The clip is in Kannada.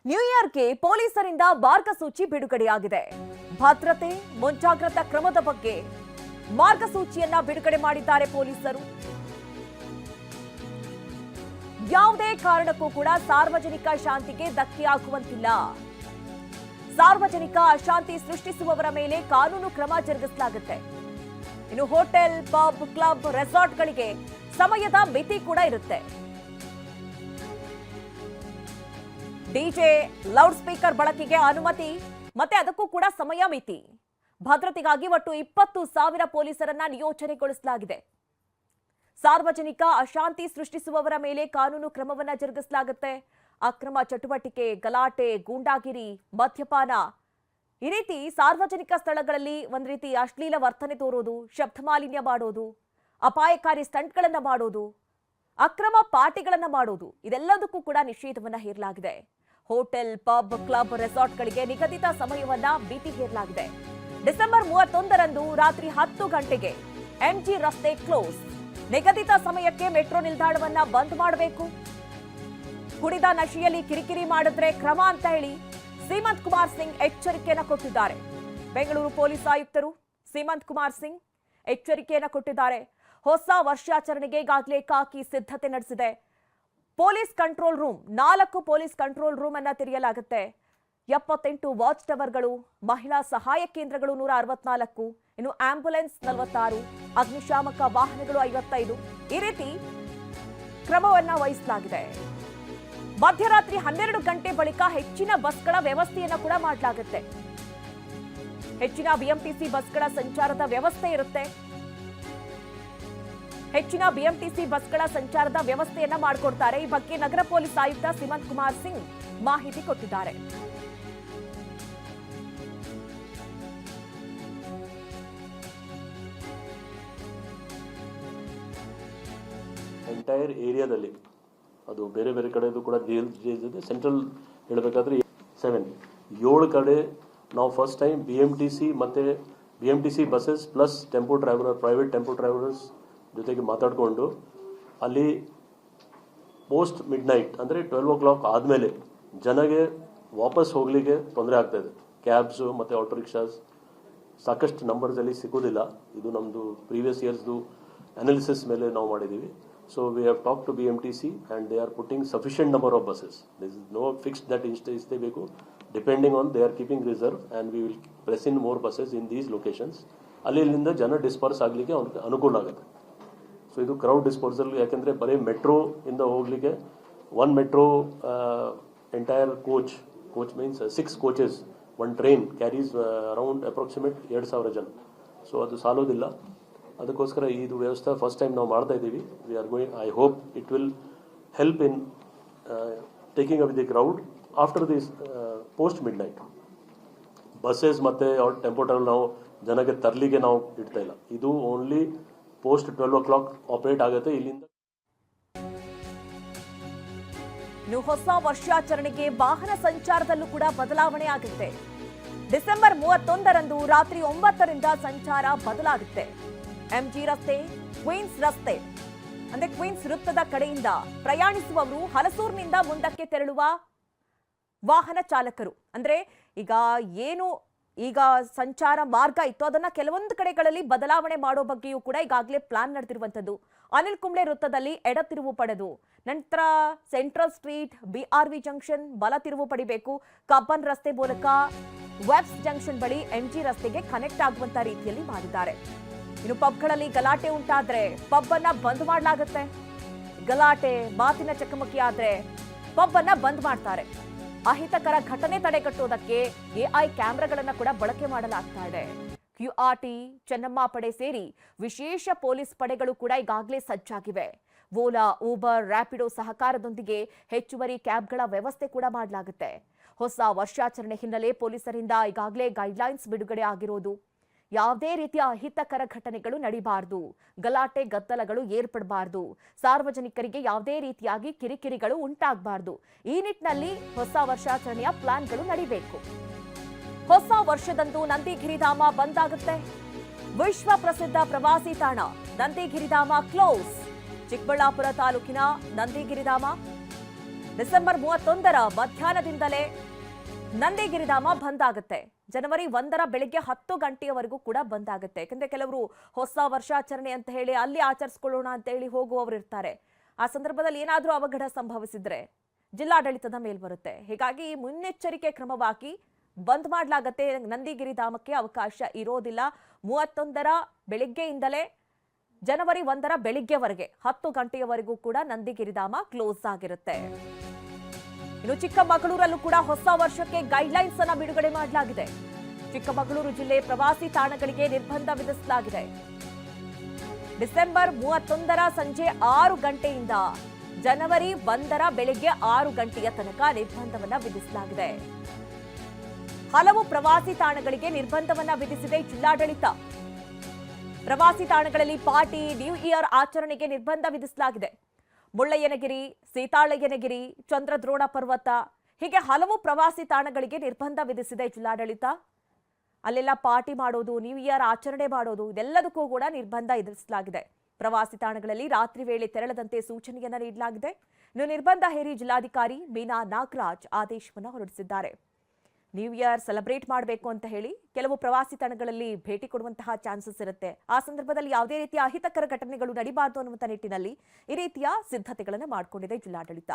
ನ್ಯೂ ಇಯರ್ಗೆ ಪೊಲೀಸರಿಂದ ಮಾರ್ಗಸೂಚಿ ಬಿಡುಗಡೆಯಾಗಿದೆ. ಭದ್ರತೆ ಮುಂಜಾಗ್ರತಾ ಕ್ರಮದ ಬಗ್ಗೆ ಮಾರ್ಗಸೂಚಿಯನ್ನ ಬಿಡುಗಡೆ ಮಾಡಿದ್ದಾರೆ ಪೊಲೀಸರು. ಯಾವುದೇ ಕಾರಣಕ್ಕೂ ಕೂಡ ಸಾರ್ವಜನಿಕ ಶಾಂತಿಗೆ ಧಕ್ಕೆಯಾಗುವಂತಿಲ್ಲ. ಸಾರ್ವಜನಿಕ ಅಶಾಂತಿ ಸೃಷ್ಟಿಸುವವರ ಮೇಲೆ ಕಾನೂನು ಕ್ರಮ ಜರುಗಿಸಲಾಗುತ್ತೆ. ಇನ್ನು ಹೋಟೆಲ್, ಪಬ್, ಕ್ಲಬ್, ರೆಸಾರ್ಟ್ಗಳಿಗೆ ಸಮಯದ ಮಿತಿ ಕೂಡ ಇರುತ್ತೆ. ಡಿಜೆ, ಲೌಡ್ ಸ್ಪೀಕರ್ ಬಳಕೆಗೆ ಅನುಮತಿ ಮತ್ತೆ ಅದಕ್ಕೂ ಕೂಡ ಸಮಯ ಮಿತಿ. ಭದ್ರತೆಗಾಗಿ ಒಟ್ಟು 20,000 ಪೊಲೀಸರನ್ನ ನಿಯೋಜನೆಗೊಳಿಸಲಾಗಿದೆ. ಸಾರ್ವಜನಿಕ ಅಶಾಂತಿ ಸೃಷ್ಟಿಸುವವರ ಮೇಲೆ ಕಾನೂನು ಕ್ರಮವನ್ನ ಜರುಗಿಸಲಾಗುತ್ತೆ. ಅಕ್ರಮ ಚಟುವಟಿಕೆ, ಗಲಾಟೆ, ಗೂಂಡಾಗಿರಿ, ಮದ್ಯಪಾನ, ಈ ರೀತಿ ಸಾರ್ವಜನಿಕ ಸ್ಥಳಗಳಲ್ಲಿ ಒಂದು ರೀತಿ ಅಶ್ಲೀಲ ವರ್ತನೆ ತೋರೋದು, ಶಬ್ದ ಮಾಲಿನ್ಯ ಮಾಡೋದು, ಅಪಾಯಕಾರಿ ಸ್ಟಂಟ್ಗಳನ್ನ ಮಾಡೋದು, ಅಕ್ರಮ ಪಾರ್ಟಿಗಳನ್ನ ಮಾಡೋದು, ಇದೆಲ್ಲದಕ್ಕೂ ಕೂಡ ನಿಷೇಧವನ್ನ ಹೇರಲಾಗಿದೆ. ಹೋಟೆಲ್, ಪಬ್, ಕ್ಲಬ್, ರೆಸಾರ್ಟ್ಗಳಿಗೆ ನಿಗದಿತ ಸಮಯವನ್ನ ಮಿತಿ ಹೇರಲಾಗಿದೆ. ಡಿಸೆಂಬರ್ 31ರಂದು ರಾತ್ರಿ 10 ಗಂಟೆಗೆ ಎಂಜಿ ರಸ್ತೆ ಕ್ಲೋಸ್. ನಿಗದಿತ ಸಮಯಕ್ಕೆ ಮೆಟ್ರೋ ನಿಲ್ದಾಣವನ್ನ ಬಂದ್ ಮಾಡಬೇಕು. ಕುಡಿದ ನಶೆಯಲ್ಲಿ ಕಿರಿಕಿರಿ ಮಾಡಿದ್ರೆ ಕ್ರಮ ಅಂತ ಹೇಳಿ ಸೀಮಂತ್ ಕುಮಾರ್ ಸಿಂಗ್ ಎಚ್ಚರಿಕೆಯನ್ನು ಕೊಟ್ಟಿದ್ದಾರೆ. ಬೆಂಗಳೂರು ಪೊಲೀಸ್ ಆಯುಕ್ತರು ಸೀಮಂತ್ ಕುಮಾರ್ ಸಿಂಗ್ ಎಚ್ಚರಿಕೆಯನ್ನು ಕೊಟ್ಟಿದ್ದಾರೆ. ಹೊಸ ವರ್ಷಾಚರಣೆಗೆ ಈಗಾಗಲೇ ಕಾಕಿ ಸಿದ್ಧತೆ ನಡೆಸಿದೆ. Police control room 4 police control room ಅನ್ನ ತೆರೆಯಲಾಗುತ್ತೆ. 78 ವಾಚ್ ಟವರ್ಗಳು, ಮಹಿಳಾ ಸಹಾಯ ಕೇಂದ್ರಗಳು 164, ಇನ್ನು ಆಂಬ್ಯುಲೆನ್ಸ್ 46, ಅಗ್ನಿಶಾಮಕ ವಾಹನಗಳು 55, ಈ ರೀತಿ ಕ್ರಮವನ್ನ ವಹಿಸಲಾಗಿದೆ. ಮಧ್ಯರಾತ್ರಿ 12 ಗಂಟೆ ಬಳಿಕ ಹೆಚ್ಚಿನ ಬಸ್ಗಳ ವ್ಯವಸ್ಥೆಯನ್ನು ಕೂಡ ಮಾಡಲಾಗುತ್ತೆ. ಹೆಚ್ಚಿನ ಬಿಎಂಟಿಸಿ ಬಸ್ಗಳ ಸಂಚಾರದ ವ್ಯವಸ್ಥೆ ಇರುತ್ತೆ. ಹೆಚ್ಚಿನ ಬಿಎಂಟಿಸಿ ಬಸ್ಗಳ ಸಂಚಾರದ ವ್ಯವಸ್ಥೆಯನ್ನ ಮಾಡಿಕೊಡ್ತಾರೆ. ಈ ಬಗ್ಗೆ ನಗರ ಪೊಲೀಸ್ ಆಯುಕ್ತ ಸೀಮಂತ್ ಕುಮಾರ್ ಸಿಂಗ್ ಮಾಹಿತಿ ಕೊಟ್ಟಿದ್ದಾರೆ. ಎಂಟೈರ್ ಏರಿಯಾದಲ್ಲಿ ಅದು ಬೇರೆ ಬೇರೆ ಕಡೆದು ಕೂಡ ಇದೆ. ಸೆಂಟ್ರಲ್ ಹೇಳಬೇಕಾದ್ರೆ 7 ಕಡೆ ನಾವು ಫಸ್ಟ್ ಟೈಮ್ BMTC ಮತ್ತು BMTC buses plus tempo driver, private tempo drivers ಜೊತೆಗೆ ಮಾತಾಡಿಕೊಂಡು ಅಲ್ಲಿ ಪೋಸ್ಟ್ ಮಿಡ್ ನೈಟ್ ಅಂದರೆ 12 o'clock ಆದಮೇಲೆ ಜನಗೆ ವಾಪಸ್ ಹೋಗಲಿಕ್ಕೆ ತೊಂದರೆ ಆಗ್ತಾಯಿದೆ. ಕ್ಯಾಬ್ಸು ಮತ್ತು ಆಟೋ ರಿಕ್ಷಾಸ್ ಸಾಕಷ್ಟು ನಂಬರ್ಸಲ್ಲಿ ಸಿಗೋದಿಲ್ಲ. ಇದು ನಮ್ಮದು ಪ್ರೀವಿಯಸ್ ಇಯರ್ಸ್ದು ಅನಾಲಿಸಿಸ್ ಮೇಲೆ ನಾವು ಮಾಡಿದ್ದೀವಿ. So we have talked to BMTC and they are putting sufficient number of buses. There is no fixed that istebeko. Depending on they are keeping reserve and we will press in more buses in these locations. Allilinda jana disperse ಆಗ್ಲಿಕ್ಕೆ ಅನುಕೂಲ ಆಗುತ್ತೆ. ಸೊ ಇದು ಕ್ರೌಡ್ ಡಿಸ್ಪರ್ಸಲ್ ಯಾಕೆಂದರೆ ಬರೀ ಮೆಟ್ರೋ ಇಂದ ಹೋಗ್ಲಿಕ್ಕೆ one metro entire coach means 6 coaches, one train carries around approximate 2,000 ಜನ. ಸೊ ಅದು ಸಾಲೋದಿಲ್ಲ. ಅದಕ್ಕೋಸ್ಕರ ಇದು ವ್ಯವಸ್ಥೆ ಫಸ್ಟ್ ಟೈಮ್ ನಾವು ಮಾಡ್ತಾ ಇದ್ದೀವಿ. We are going, I hope it will help in taking up the crowd after this post mid night. Buses ಮತ್ತು ಟೆಂಪೋ ಟ್ರಾವೆಲ್ ನಾವು ಜನಕ್ಕೆ ತರಲಿಕ್ಕೆ ನಾವು ಇಡ್ತಾ ಇಲ್ಲ. ಇದು ಓನ್ಲಿ ಪೋಸ್ಟ್ 12 o'clock ಆಪರೇಟ್ ಆಗುತ್ತೆ ಇಲ್ಲಿಂದ. ಇನ್ನು ಹೊಸ ವರ್ಷಾಚರಣೆಗೆ ವಾಹನ ಸಂಚಾರದಲ್ಲೂ ಕೂಡ ಬದಲಾವಣೆ ಆಗುತ್ತೆ. ಡಿಸೆಂಬರ್ 31ರಂದು ರಾತ್ರಿ 9ರಿಂದ ಸಂಚಾರ ಬದಲಾಗುತ್ತೆ. ಎಂಜಿ ರಸ್ತೆ, ಕ್ವೀನ್ಸ್ ರಸ್ತೆ ಅಂದ್ರೆ ಕ್ವೀನ್ಸ್ ವೃತ್ತದ ಕಡೆಯಿಂದ ಪ್ರಯಾಣಿಸುವವರು ಹಲಸೂರಿನಿಂದ ಮುಂದಕ್ಕೆ ತೆರಳುವ ವಾಹನ ಚಾಲಕರು ಅಂದ್ರೆ ಈಗ ಸಂಚಾರ ಮಾರ್ಗ ಇತ್ತು ಅದನ್ನ ಕೆಲವೊಂದು ಕಡೆಗಳಲ್ಲಿ ಬದಲಾವಣೆ ಮಾಡೋ ಬಗ್ಗೆಯೂ ಕೂಡ ಈಗಾಗಲೇ ಪ್ಲಾನ್ ನಡೆದಿರುವಂತದ್ದು. ಅನಿಲ್ ಕುಂಬ್ಳೆ ವೃತ್ತದಲ್ಲಿ ಎಡ ತಿರುವು ಪಡೆದು ನಂತರ ಸೆಂಟ್ರಲ್ ಸ್ಟ್ರೀಟ್, BRV ಜಂಕ್ಷನ್ ಬಲ ತಿರುವು ಪಡಿಬೇಕು. ಕಬ್ಬನ್ ರಸ್ತೆ ಮೂಲಕ ವೆಬ್ಸ್ ಜಂಕ್ಷನ್ ಬಳಿ ಎಂಜಿ ರಸ್ತೆಗೆ ಕನೆಕ್ಟ್ ಆಗುವಂತ ರೀತಿಯಲ್ಲಿ ಮಾಡಿದ್ದಾರೆ. ಇನ್ನು ಪಬ್ಗಳಲ್ಲಿ ಗಲಾಟೆ ಉಂಟಾದ್ರೆ ಪಬ್ ಅನ್ನ ಬಂದ್ ಮಾಡಲಾಗುತ್ತೆ. ಗಲಾಟೆ, ಮಾತಿನ ಚಕಮಕಿ ಆದ್ರೆ ಪಬ್ ಅನ್ನ ಬಂದ್ ಮಾಡ್ತಾರೆ. ಅಹಿತಕರ ಘಟನೆ ತಡೆಗಟ್ಟುವುದಕ್ಕೆ AI ಕ್ಯಾಮೆರಾಗಳನ್ನ ಕೂಡ ಬಳಕೆ ಮಾಡಲಾಗ್ತಾ ಇದೆ. QRT, ಚೆನ್ನಮ್ಮ ಪಡೆ ಸೇರಿ ವಿಶೇಷ ಪೊಲೀಸ್ ಪಡೆಗಳು ಕೂಡ ಈಗಾಗಲೇ ಸಜ್ಜಾಗಿವೆ. ಓಲಾ, ಊಬರ್, ರ್ಯಾಪಿಡೋ ಸಹಕಾರದೊಂದಿಗೆ ಹೆಚ್ಚುವರಿ ಕ್ಯಾಬ್ಗಳ ವ್ಯವಸ್ಥೆ ಕೂಡ ಮಾಡಲಾಗುತ್ತೆ. ಹೊಸ ವರ್ಷಾಚರಣೆ ಹಿನ್ನೆಲೆ ಪೊಲೀಸರಿಂದ ಈಗಾಗಲೇ ಗೈಡ್ಲೈನ್ಸ್ ಬಿಡುಗಡೆ ಆಗಿರೋದು. ಯಾವುದೇ ರೀತಿಯ ಅಹಿತಕರ ಘಟನೆಗಳು ನಡೀಬಾರದು, ಗಲಾಟೆ ಗದ್ದಲಗಳು ಏರ್ಪಡಬಾರದು, ಸಾರ್ವಜನಿಕರಿಗೆ ಯಾವುದೇ ರೀತಿಯಾಗಿ ಕಿರಿಕಿರಿಗಳು ಉಂಟಾಗಬಾರದು. ಈ ನಿಟ್ಟಿನಲ್ಲಿ ಹೊಸ ವರ್ಷಾಚರಣೆಯ ಪ್ಲಾನ್ಗಳು ನಡೀಬೇಕು. ಹೊಸ ವರ್ಷದಂದು ನಂದಿಗಿರಿಧಾಮ ಬಂದ್ ಆಗುತ್ತೆ. ವಿಶ್ವ ಪ್ರಸಿದ್ಧ ಪ್ರವಾಸಿ ತಾಣ ನಂದಿಗಿರಿಧಾಮ ಕ್ಲೋಸ್. ಚಿಕ್ಕಬಳ್ಳಾಪುರ ತಾಲೂಕಿನ ನಂದಿಗಿರಿಧಾಮ ಡಿಸೆಂಬರ್ 31ರ ಮಧ್ಯಾಹ್ನದಿಂದಲೇ ನಂದಿಗಿರಿಧಾಮ ಬಂದ್ ಆಗುತ್ತೆ. ಜನವರಿ 1ರ ಬೆಳಿಗ್ಗೆ 10 ಗಂಟೆಯವರೆಗೂ ಕೂಡ ಬಂದ್ ಆಗುತ್ತೆ. ಯಾಕಂದ್ರೆ ಕೆಲವರು ಹೊಸ ವರ್ಷಾಚರಣೆ ಅಂತ ಹೇಳಿ ಅಲ್ಲಿ ಆಚರಿಸ್ಕೊಳ್ಳೋಣ ಅಂತ ಹೇಳಿ ಹೋಗುವವರು ಇರ್ತಾರೆ. ಆ ಸಂದರ್ಭದಲ್ಲಿ ಏನಾದರೂ ಅವಘಡ ಸಂಭವಿಸಿದ್ರೆ ಜಿಲ್ಲಾಡಳಿತದ ಮೇಲ್ ಬರುತ್ತೆ. ಹೀಗಾಗಿ ಮುನ್ನೆಚ್ಚರಿಕೆ ಕ್ರಮವಾಗಿ ಬಂದ್ ಮಾಡಲಾಗತ್ತೆ. ನಂದಿಗಿರಿಧಾಮಕ್ಕೆ ಅವಕಾಶ ಇರೋದಿಲ್ಲ. 31ರ ಬೆಳಿಗ್ಗೆಯಿಂದಲೇ ಜನವರಿ 1ರ ಬೆಳಿಗ್ಗೆವರೆಗೆ 10 ಗಂಟೆಯವರೆಗೂ ಕೂಡ ನಂದಿಗಿರಿಧಾಮ ಕ್ಲೋಸ್ ಆಗಿರುತ್ತೆ. ಇನ್ನು ಚಿಕ್ಕಮಗಳೂರಲ್ಲೂ ಕೂಡ ಹೊಸ ವರ್ಷಕ್ಕೆ ಗೈಡ್ಲೈನ್ಸ್ ಅನ್ನು ಬಿಡುಗಡೆ ಮಾಡಲಾಗಿದೆ. ಚಿಕ್ಕಮಗಳೂರು ಜಿಲ್ಲೆ ಪ್ರವಾಸಿ ತಾಣಗಳಿಗೆ ನಿರ್ಬಂಧ ವಿಧಿಸಲಾಗಿದೆ. ಡಿಸೆಂಬರ್ 31ರ ಸಂಜೆ 6 ಗಂಟೆಯಿಂದ ಜನವರಿ 1ರ ಬೆಳಿಗ್ಗೆ 6 ಗಂಟೆಯ ತನಕ ನಿರ್ಬಂಧವನ್ನ ವಿಧಿಸಲಾಗಿದೆ. ಹಲವು ಪ್ರವಾಸಿ ತಾಣಗಳಿಗೆ ನಿರ್ಬಂಧವನ್ನ ವಿಧಿಸಿದೆ ಜಿಲ್ಲಾಡಳಿತ. ಪ್ರವಾಸಿ ತಾಣಗಳಲ್ಲಿ ಪಾರ್ಟಿ, ನ್ಯೂ ಇಯರ್ ಆಚರಣೆಗೆ ನಿರ್ಬಂಧ ವಿಧಿಸಲಾಗಿದೆ. ಮುಳ್ಳಯ್ಯನಗಿರಿ, ಸೀತಾಳಯ್ಯನಗಿರಿ, ಚಂದ್ರದ್ರೋಣ ಪರ್ವತ ಹೀಗೆ ಹಲವು ಪ್ರವಾಸಿ ತಾಣಗಳಿಗೆ ನಿರ್ಬಂಧ ವಿಧಿಸಿದೆ ಜಿಲ್ಲಾಡಳಿತ. ಅಲ್ಲೆಲ್ಲ ಪಾರ್ಟಿ ಮಾಡೋದು, ನ್ಯೂ ಇಯರ್ ಆಚರಣೆ ಮಾಡೋದು ಇದೆಲ್ಲದಕ್ಕೂ ಕೂಡ ನಿರ್ಬಂಧ ವಿಧಿಸಲಾಗಿದೆ. ಪ್ರವಾಸಿ ತಾಣಗಳಲ್ಲಿ ರಾತ್ರಿ ವೇಳೆ ತೆರಳದಂತೆ ಸೂಚನೆಯನ್ನ ನೀಡಲಾಗಿದೆ. ಇನ್ನು ನಿರ್ಬಂಧ ಹೇರಿ ಜಿಲ್ಲಾಧಿಕಾರಿ ಮೀನಾ ನಾಗರಾಜ್ ಆದೇಶವನ್ನು ಹೊರಡಿಸಿದ್ದಾರೆ. ನ್ಯೂ ಇಯರ್ ಸೆಲೆಬ್ರೇಟ್ ಮಾಡಬೇಕು ಅಂತ ಹೇಳಿ ಕೆಲವು ಪ್ರವಾಸಿ ತಾಣಗಳಲ್ಲಿ ಭೇಟಿ ಕೊಡುವಂತಹ ಚಾನ್ಸಸ್ ಇರುತ್ತೆ. ಆ ಸಂದರ್ಭದಲ್ಲಿ ಯಾವುದೇ ರೀತಿಯ ಅಹಿತಕರ ಘಟನೆಗಳು ನಡೀಬಾರದು ಅನ್ನುವಂಥ ನಿಟ್ಟಿನಲ್ಲಿ ಈ ರೀತಿಯ ಸಿದ್ಧತೆಗಳನ್ನು ಮಾಡಿಕೊಂಡಿದೆ ಜಿಲ್ಲಾಡಳಿತ.